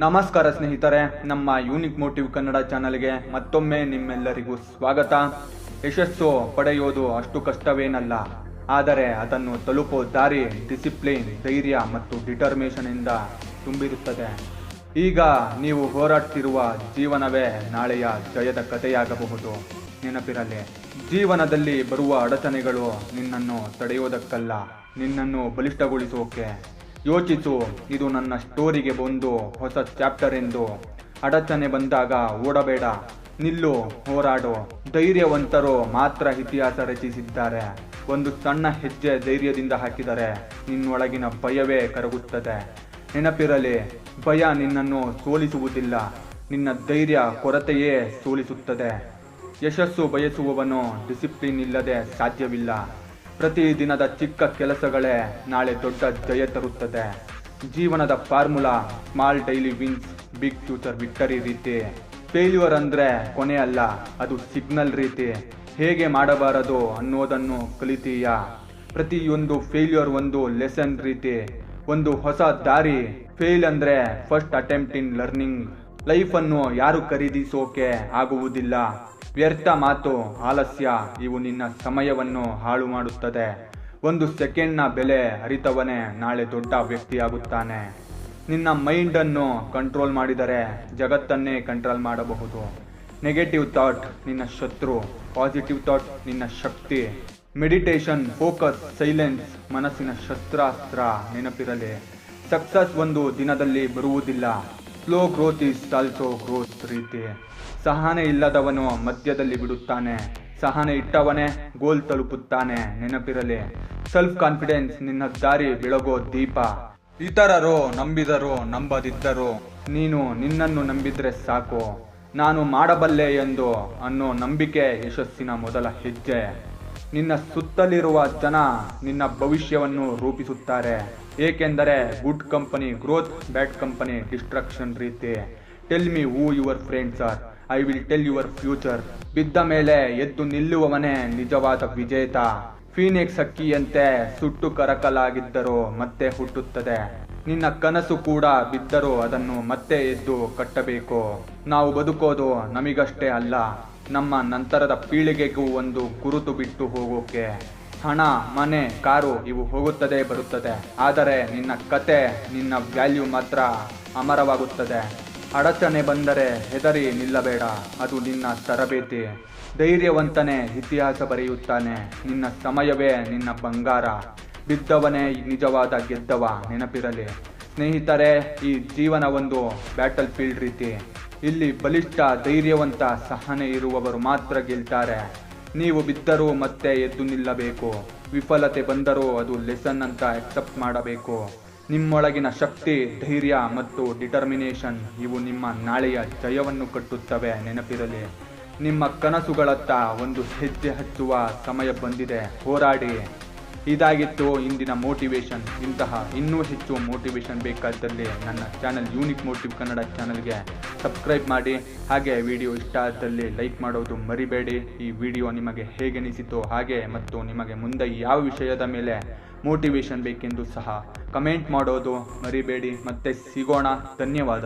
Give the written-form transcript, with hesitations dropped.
ನಮಸ್ಕಾರ ಸ್ನೇಹಿತರೆ, ನಮ್ಮ ಯೂನಿಕ್ ಮೋಟಿವ್ ಕನ್ನಡ ಚಾನಲ್ಗೆ ಮತ್ತೊಮ್ಮೆ ನಿಮ್ಮೆಲ್ಲರಿಗೂ ಸ್ವಾಗತ. ಯಶಸ್ಸು ಪಡೆಯೋದು ಅಷ್ಟು ಕಷ್ಟವೇನಲ್ಲ, ಆದರೆ ಅದನ್ನು ತಲುಪೋ ದಾರಿ ಡಿಸಿಪ್ಲಿನ್, ಧೈರ್ಯ ಮತ್ತು ಡಿಟರ್ಮಿನೇಷನ್ ಇಂದ ತುಂಬಿರುತ್ತದೆ. ಈಗ ನೀವು ಹೋರಾಡ್ತಿರುವ ಜೀವನವೇ ನಾಳೆಯ ಜಯದ ಕಥೆಯಾಗಬಹುದು. ನೆನಪಿರಲಿ, ಜೀವನದಲ್ಲಿ ಬರುವ ಅಡಚಣೆಗಳು ನಿನ್ನನ್ನು ತಡೆಯೋದಕ್ಕಲ್ಲ, ನಿನ್ನನ್ನು ಬಲಿಷ್ಠಗೊಳಿಸೋಕೆ. ಯೋಚಿಸು, ಇದು ನನ್ನ ಸ್ಟೋರಿಗೆ ಒಂದು ಹೊಸ ಚಾಪ್ಟರ್ ಎಂದು. ಅಡಚಣೆ ಬಂದಾಗ ಓಡಬೇಡ, ನಿಲ್ಲು, ಹೋರಾಡು. ಧೈರ್ಯವಂತರು ಮಾತ್ರ ಇತಿಹಾಸ ರಚಿಸಿದ್ದಾರೆ. ಒಂದು ಸಣ್ಣ ಹೆಜ್ಜೆ ಧೈರ್ಯದಿಂದ ಹಾಕಿದರೆ ನಿನ್ನೊಳಗಿನ ಭಯವೇ ಕರಗುತ್ತದೆ. ನೆನಪಿರಲಿ, ಭಯ ನಿನ್ನನ್ನು ಸೋಲಿಸುವುದಿಲ್ಲ, ನಿನ್ನ ಧೈರ್ಯ ಕೊರತೆಯೇ ಸೋಲಿಸುತ್ತದೆ. ಯಶಸ್ಸು ಬಯಸುವವನು ಡಿಸಿಪ್ಲಿನ್ ಇಲ್ಲದೆ ಸಾಧ್ಯವಿಲ್ಲ. ಪ್ರತಿ ದಿನದ ಚಿಕ್ಕ ಕೆಲಸಗಳೇ ನಾಳೆ ದೊಡ್ಡ ಜಯ ತರುತ್ತದೆ. ಜೀವನದ formula small daily wins big future victory ರೀತಿ. ಫೇಲ್ಯೂರ್ ಅಂದರೆ ಕೊನೆ ಅಲ್ಲ, ಅದು ಸಿಗ್ನಲ್ ರೀತಿ. ಹೇಗೆ ಮಾಡಬಾರದು ಅನ್ನೋದನ್ನು ಕಲಿತೀಯಾ? ಪ್ರತಿಯೊಂದು ಫೇಲ್ಯೂರ್ ಒಂದು ಲೆಸನ್ ರೀತಿ, ಒಂದು ಹೊಸ ದಾರಿ. ಫೇಲ್ ಅಂದರೆ ಫಸ್ಟ್ ಅಟೆಂಪ್ಟ್ ಇನ್ ಲರ್ನಿಂಗ್. ಲೈಫನ್ನು ಯಾರು ಖರೀದಿಸೋಕೆ ಆಗುವುದಿಲ್ಲ. ವ್ಯರ್ಥ ಮಾತು, ಆಲಸ್ಯ ಇವು ನಿನ್ನ ಸಮಯವನ್ನು ಹಾಳು ಮಾಡುತ್ತದೆ. ಒಂದು ಸೆಕೆಂಡ್ನ ಬೆಲೆ ಅರಿತವನೇ ನಾಳೆ ದೊಡ್ಡ ವ್ಯಕ್ತಿಯಾಗುತ್ತಾನೆ. ನಿನ್ನ ಮೈಂಡನ್ನು ಕಂಟ್ರೋಲ್ ಮಾಡಿದರೆ ಜಗತ್ತನ್ನೇ ಕಂಟ್ರೋಲ್ ಮಾಡಬಹುದು. ನೆಗೆಟಿವ್ ಥಾಟ್ ನಿನ್ನ ಶತ್ರು, ಪಾಸಿಟಿವ್ ಥಾಟ್ ನಿನ್ನ ಶಕ್ತಿ. ಮೆಡಿಟೇಷನ್, ಫೋಕಸ್, ಸೈಲೆನ್ಸ್ ಮನಸ್ಸಿನ ಶಸ್ತ್ರಾಸ್ತ್ರ. ನೆನಪಿರಲಿ, ಸಕ್ಸಸ್ ಒಂದು ದಿನದಲ್ಲಿ ಬರುವುದಿಲ್ಲ. Slow growth is also growth ರೀತಿ. ಸಹನೆ ಇಲ್ಲದವನು ಮಧ್ಯದಲ್ಲಿ ಬಿಡುತ್ತಾನೆ, ಸಹನೆ ಇಟ್ಟವನೇ ಗೋಲ್ ತಲುಪುತ್ತಾನೆ. ನೆನಪಿರಲಿ, ಸೆಲ್ಫ್ ಕಾನ್ಫಿಡೆನ್ಸ್ ನಿನ್ನ ದಾರಿ ಬೆಳಗೋ ದೀಪ. ಇತರರು ನಂಬಿದರು ನಂಬದಿದ್ದರು, ನೀನು ನಿನ್ನನ್ನು ನಂಬಿದ್ರೆ ಸಾಕು. ನಾನು ಮಾಡಬಲ್ಲೆ ಎಂದು ಅನ್ನೋ ನಂಬಿಕೆ ಯಶಸ್ಸಿನ ಮೊದಲ ಹೆಜ್ಜೆ. ನಿನ್ನ ಸುತ್ತಲಿರುವ ಜನ ನಿನ್ನ ಭವಿಷ್ಯವನ್ನು ರೂಪಿಸುತ್ತಾರೆ. ಏಕೆಂದರೆ good company growth, bad company destruction ರೀತಿ. Tell me who your friends are, I will tell your future. ಬಿದ್ದ ಮೇಲೆ ಎದ್ದು ನಿಲ್ಲುವವನೇ ನಿಜವಾದ ವಿಜೇತ. ಫೀನಿಕ್ಸ್ ಹಕ್ಕಿಯಂತೆ ಸುಟ್ಟು ಕರಕಲಾಗಿದ್ದರೂ ಮತ್ತೆ ಹುಟ್ಟುತ್ತದೆ. ನಿನ್ನ ಕನಸು ಕೂಡ ಬಿದ್ದರೂ ಅದನ್ನು ಮತ್ತೆ ಎದ್ದು ಕಟ್ಟಬೇಕು. ನಾವು ಬದುಕೋದು ನಮಗಷ್ಟೇ ಅಲ್ಲ, ನಮ್ಮ ನಂತರದ ಪೀಳಿಗೆಗೂ ಒಂದು ಗುರುತು ಬಿಟ್ಟು ಹೋಗೋಕೆ. ಹಣ, ಮನೆ, ಕಾರು ಇವು ಹೋಗುತ್ತದೆ ಬರುತ್ತದೆ, ಆದರೆ ನಿನ್ನ ಕತೆ, ನಿನ್ನ ವ್ಯಾಲ್ಯೂ ಮಾತ್ರ ಅಮರವಾಗುತ್ತದೆ. ಅಡಚಣೆ ಬಂದರೆ ಹೆದರಿ ನಿಲ್ಲಬೇಡ, ಅದು ನಿನ್ನ ತರಬೇತಿ. ಧೈರ್ಯವಂತನೇ ಇತಿಹಾಸ ಬರೆಯುತ್ತಾನೆ. ನಿನ್ನ ಸಮಯವೇ ನಿನ್ನ ಬಂಗಾರ. ಬಿದ್ದವನೇ ನಿಜವಾದ ಗೆದ್ದವ. ನೆನಪಿರಲಿ ಸ್ನೇಹಿತರೆ, ಈ ಜೀವನ ಒಂದು ಬ್ಯಾಟಲ್ ಫೀಲ್ಡ್ ರೀತಿ. ಇಲ್ಲಿ ಬಲಿಷ್ಠ, ಧೈರ್ಯವಂತ, ಸಹನೆ ಇರುವವರು ಮಾತ್ರ ಗೆಲ್ತಾರೆ. ನೀವು ಬಿದ್ದರೂ ಮತ್ತೆ ಎದ್ದು ನಿಲ್ಲಬೇಕು. ವಿಫಲತೆ ಬಂದರೂ ಅದು ಲೆಸನ್ ಅಂತ ಅಕ್ಸೆಪ್ಟ್ ಮಾಡಬೇಕು. ನಿಮ್ಮೊಳಗಿನ ಶಕ್ತಿ, ಧೈರ್ಯ ಮತ್ತು ಡಿಟರ್ಮಿನೇಷನ್ ಇವು ನಿಮ್ಮ ನಾಳೆಯ ಜಯವನ್ನು ಕಟ್ಟುತ್ತವೆ. ನೆನಪಿರಲಿ, ನಿಮ್ಮ ಕನಸುಗಳತ್ತ ಒಂದು ಹೆಜ್ಜೆ ಹಚ್ಚುವ ಸಮಯ ಬಂದಿದೆ. ಹೋರಾಡಿ. ಇದಾಗಿತ್ತು ಇಂದಿನ ಮೋಟಿವೇಶನ್. ಇಂತಹ ಇನ್ನೂ ಹೆಚ್ಚು ಮೋಟಿವೇಶನ್ ಬೇಕಾದಲ್ಲಿ ನನ್ನ ಚಾನಲ್ ಯೂನಿಕ್ ಮೋಟಿವ್ ಕನ್ನಡ ಚಾನಲ್ಗೆ ಸಬ್ಸ್ಕ್ರೈಬ್ ಮಾಡಿ. ಹಾಗೆ ವಿಡಿಯೋ ಇಷ್ಟ ಆದಲ್ಲಿ ಲೈಕ್ ಮಾಡೋದು ಮರಿಬೇಡಿ. ಈ ವಿಡಿಯೋ ನಿಮಗೆ ಹೇಗೆ ಅನಿಸಿತೋ ಹಾಗೆ, ಮತ್ತು ನಿಮಗೆ ಮುಂದೆ ಯಾವ ವಿಷಯದ ಮೇಲೆ ಮೋಟಿವೇಶನ್ ಬೇಕೆಂದು ಸಹ ಕಮೆಂಟ್ ಮಾಡೋದು ಮರಿಬೇಡಿ. ಮತ್ತೆ ಸಿಗೋಣ. ಧನ್ಯವಾದ.